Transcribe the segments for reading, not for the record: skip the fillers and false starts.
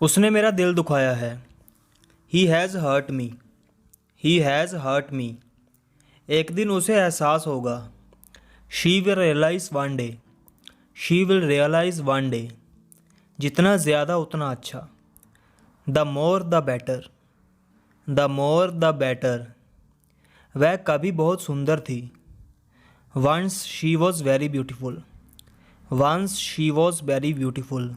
उसने मेरा दिल दुखाया है। He has hurt me. He has hurt me. एक दिन उसे एहसास होगा। She will realise one day. She will realise one day. जितना ज़्यादा उतना अच्छा। The more the better. The more the better. वह कभी बहुत सुंदर थी। Once she was very beautiful. Once she was very beautiful.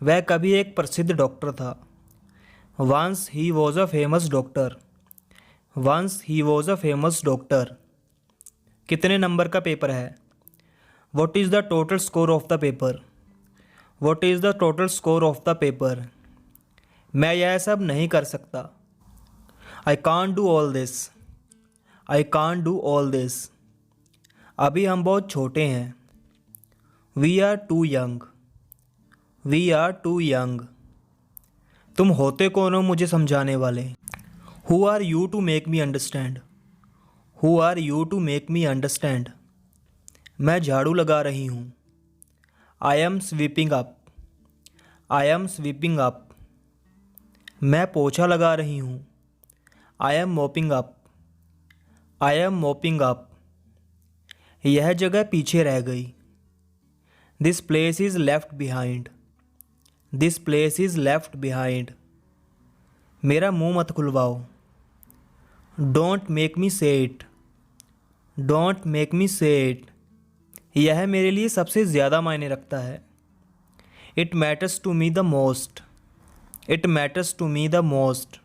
वह कभी एक प्रसिद्ध डॉक्टर था। Once he was a famous doctor. Once he was a famous doctor. कितने नंबर का पेपर है? What is the total score of the paper? What is the total score of the paper? मैं यह सब नहीं कर सकता। I can't do all this. I can't do all this. अभी हम बहुत छोटे हैं। We are too young. We are too young. तुम होते कौन हो मुझे समझाने वाले? Who are you to make me understand? Who are you to make me understand? मैं झाड़ू लगा रही हूँ। I am sweeping up. I am sweeping up. मैं पोछा लगा रही हूँ। I am mopping up. I am mopping up. यह जगह पीछे रह गई। This place is left behind. This place is left behind. मेरा मुंह मत खुलवाओ। डोंट मेक मी से इट। डोंट मेक मी से इट। यह मेरे लिए सबसे ज़्यादा मायने रखता है। It matters to me the most. It matters to me the most.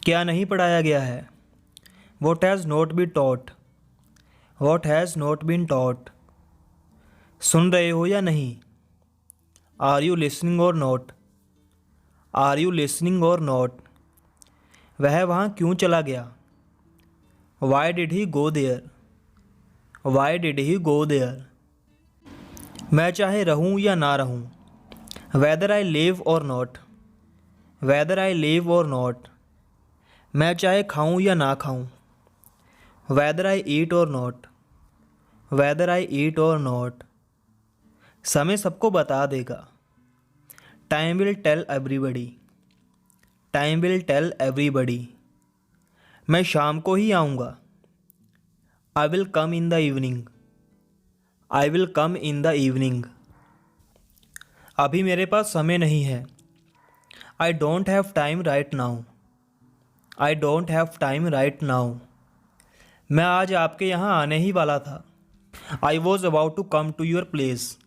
क्या नहीं पढ़ाया गया है? What has not be taught. What has not been taught. सुन रहे हो या नहीं? Are you listening or not? Are you listening or not. वह वहाँ क्यों चला गया? Why did he go there? Why did he go there. मैं चाहे रहूँ या ना रहूँ। वेदर आई लिव और नॉट। वेदर आई लिव और नॉट। मैं चाहे खाऊँ या ना खाऊँ। वेदर आई ईट और नॉट। वेदर आई ईट और नॉट। समय सबको बता देगा। Time will tell everybody. Time will tell everybody. मैं शाम को ही आऊँगा। I will come in the evening. I will come in the evening. अभी मेरे पास समय नहीं है। I don't have time right now. I don't have time right now. मैं आज आपके यहाँ आने ही वाला था। I was about to come to your place.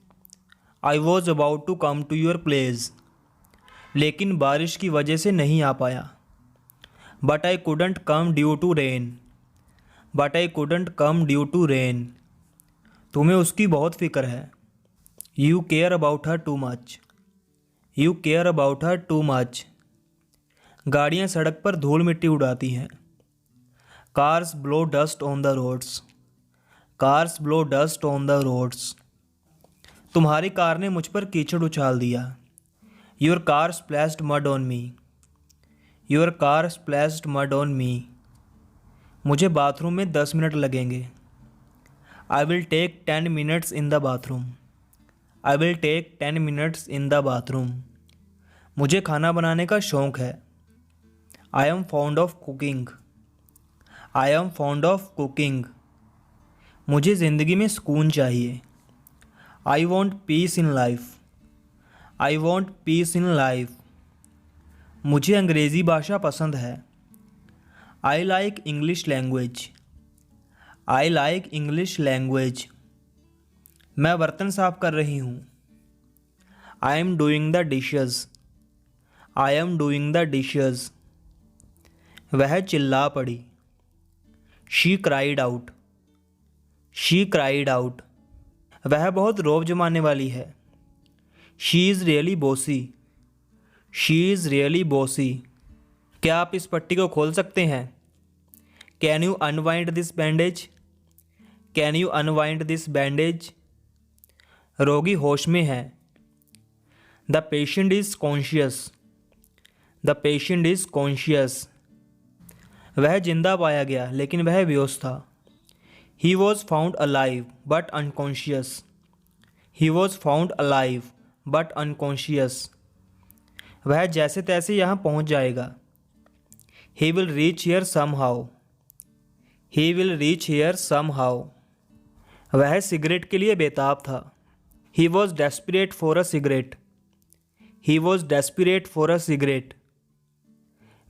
I was about to come to your place. लेकिन बारिश की वजह से नहीं आ पाया। But I couldn't come due to rain. But I couldn't come due to rain. तुम्हें उसकी बहुत फिक्र है। You care about her too much. You care about her too much. गाड़ियाँ सड़क पर धूल मिट्टी उड़ाती हैं। Cars blow dust on the roads. Cars blow dust on the roads. तुम्हारी कार ने मुझ पर कीचड़ उछाल दिया। Your car splashed mud on me. Your car splashed mud on me. मुझे बाथरूम में 10 मिनट लगेंगे। I will take 10 minutes in the bathroom. I will take 10 minutes in the bathroom. मुझे खाना बनाने का शौक़ है। I am fond of cooking. I am fond of cooking. मुझे ज़िंदगी में सुकून चाहिए। I want peace in life. I want peace in life. मुझे अंग्रेज़ी भाषा पसंद है। I like English language. I like English language. मैं बर्तन साफ कर रही हूँ। I am doing the dishes. I am doing the dishes. वह चिल्ला पड़ी। She cried out. She cried out. वह बहुत रौब जमाने वाली है। She is really bossy. She is really bossy. क्या आप इस पट्टी को खोल सकते हैं? Can you unwind this bandage? Can you unwind this bandage? रोगी होश में है। The patient is conscious. The patient is conscious. वह जिंदा पाया गया लेकिन वह बेहोश था। He was found alive but unconscious. He was found alive but unconscious. वह जैसे तैसे यहाँ पहुँच जाएगा। He will reach here somehow. He will reach here somehow. वह सिगरेट के लिए बेताब था। He was desperate for a cigarette. He was desperate for a cigarette.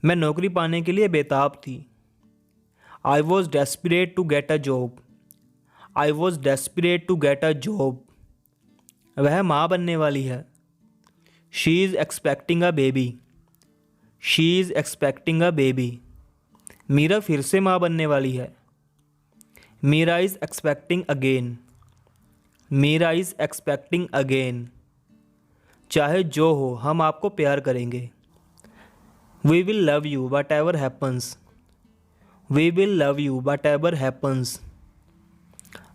मैं नौकरी पाने के लिए बेताब थी। I was desperate to get a job. I was desperate to get a job. वह माँ बनने वाली है। She is expecting a baby. She is expecting a baby. Meera फिर से माँ बनने वाली है। Meera is expecting again. Meera is expecting again. चाहे जो हो हम आपको प्यार करेंगे। We will love you whatever happens. We will love you whatever happens.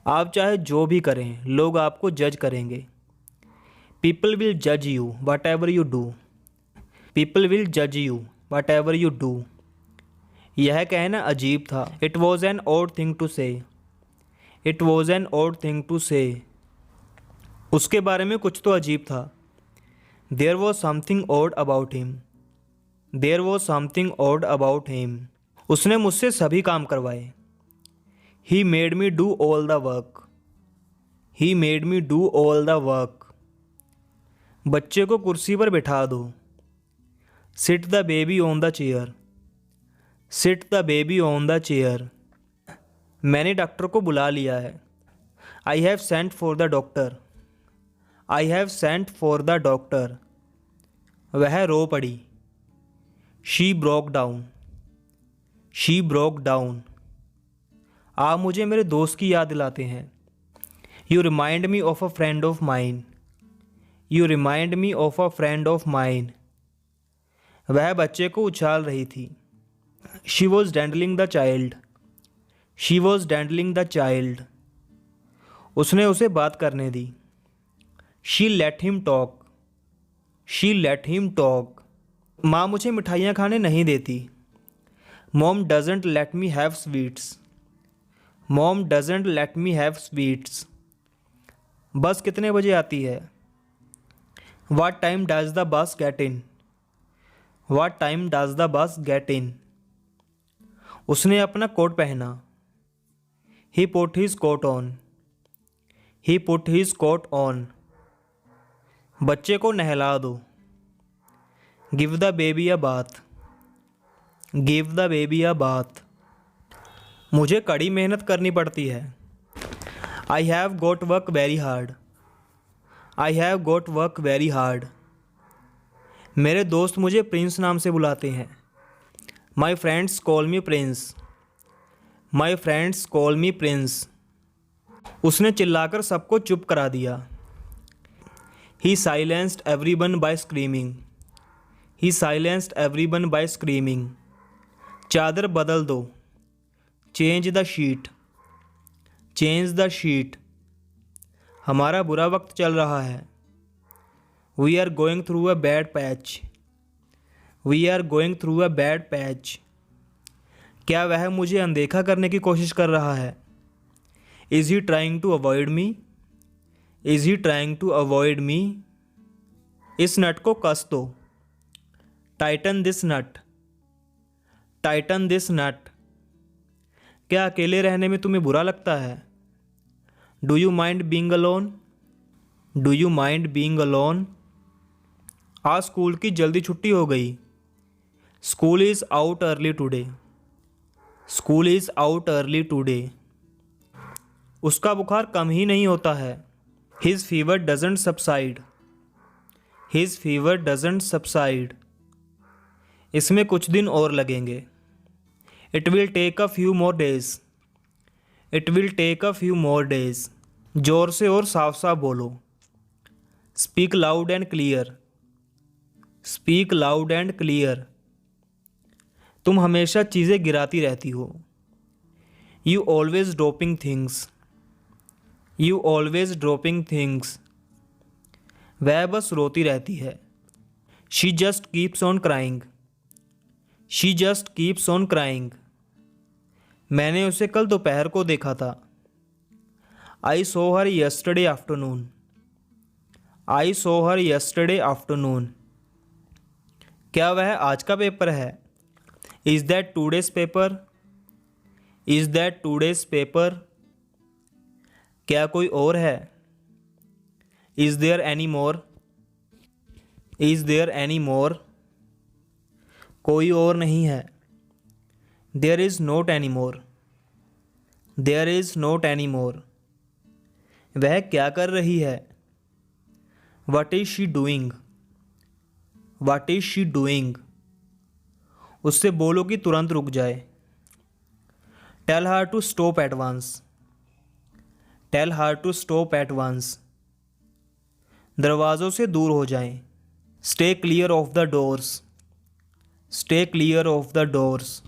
आप चाहे जो भी करें लोग आपको जज करेंगे। People will judge you whatever you do. People will judge you whatever you do. यह कहना अजीब था। It was an odd thing to say. It was an odd thing to say. उसके बारे में कुछ तो अजीब था। There was something odd about him. There was something odd about him. उसने मुझसे सभी काम करवाए। He made me do all the work. He made me do all the work. बच्चे को कुर्सी पर बिठा दो। Sit the baby on the chair. Sit the baby on the chair. मैंने डॉक्टर को बुला लिया है। I have sent for the doctor. I have sent for the doctor. वह रो पड़ी। She broke down. She broke down. आप मुझे मेरे दोस्त की याद दिलाते हैं। You remind me of a friend of mine. You remind me of a friend of mine. वह बच्चे को उछाल रही थी। She was dandling the child. She was dandling the child. उसने उसे बात करने दी। She let him talk. She let him talk. माँ मुझे मिठाइयाँ खाने नहीं देती। Mom doesn't let me have sweets. Mom doesn't let me have sweets. बस कितने बजे आती है? What time does the bus get in? What time does the bus get in? उसने अपना कोट पहना। He put his coat on. He put his coat on. बच्चे को नहला दो। Give the baby a bath. Give the baby a bath. मुझे कड़ी मेहनत करनी पड़ती है। I have got work very hard. I have got work very hard. मेरे दोस्त मुझे प्रिंस नाम से बुलाते हैं। My friends call me Prince. My friends call me Prince. उसने चिल्लाकर सबको चुप करा दिया। He silenced everyone by screaming. He silenced everyone by screaming. चादर बदल दो। Change the sheet. Change the sheet. हमारा बुरा वक्त चल रहा है। We are going through a bad patch. We are going through a bad patch. क्या वह मुझे अनदेखा करने की कोशिश कर रहा है? Is he trying to avoid me? Is he trying to avoid me? इस नट को कस दो। Tighten this nut. Tighten this nut. क्या अकेले रहने में तुम्हें बुरा लगता है? Do you mind being alone? Do you mind being alone? आज स्कूल की जल्दी छुट्टी हो गई। School is out early today. School is out early today. उसका बुखार कम ही नहीं होता है। His fever doesn't subside. His fever doesn't subside. इसमें कुछ दिन और लगेंगे। It will take a few more days. It will take a few more days. जोर से और साफ साफ बोलो। Speak loud and clear. Speak loud and clear. तुम हमेशा चीज़ें गिराती रहती हो। You always dropping things. You always dropping things. वह बस रोती रहती है। She just keeps on crying. She just keeps on crying. मैंने उसे कल दोपहर को देखा था। I saw her yesterday afternoon. I saw her yesterday afternoon. क्या वह आज का पेपर है? Is that today's paper? Is that today's paper? क्या कोई और है? Is there any more? Is there any more? कोई और नहीं है। There is not any more? There is not any more? वह क्या कर रही है? What is she doing? What is she doing? उससे बोलो कि तुरंत रुक जाए। Tell her to stop at once. Tell her to stop at once. दरवाज़ों से दूर हो जाएं। Stay clear of the doors. Stay clear of the doors.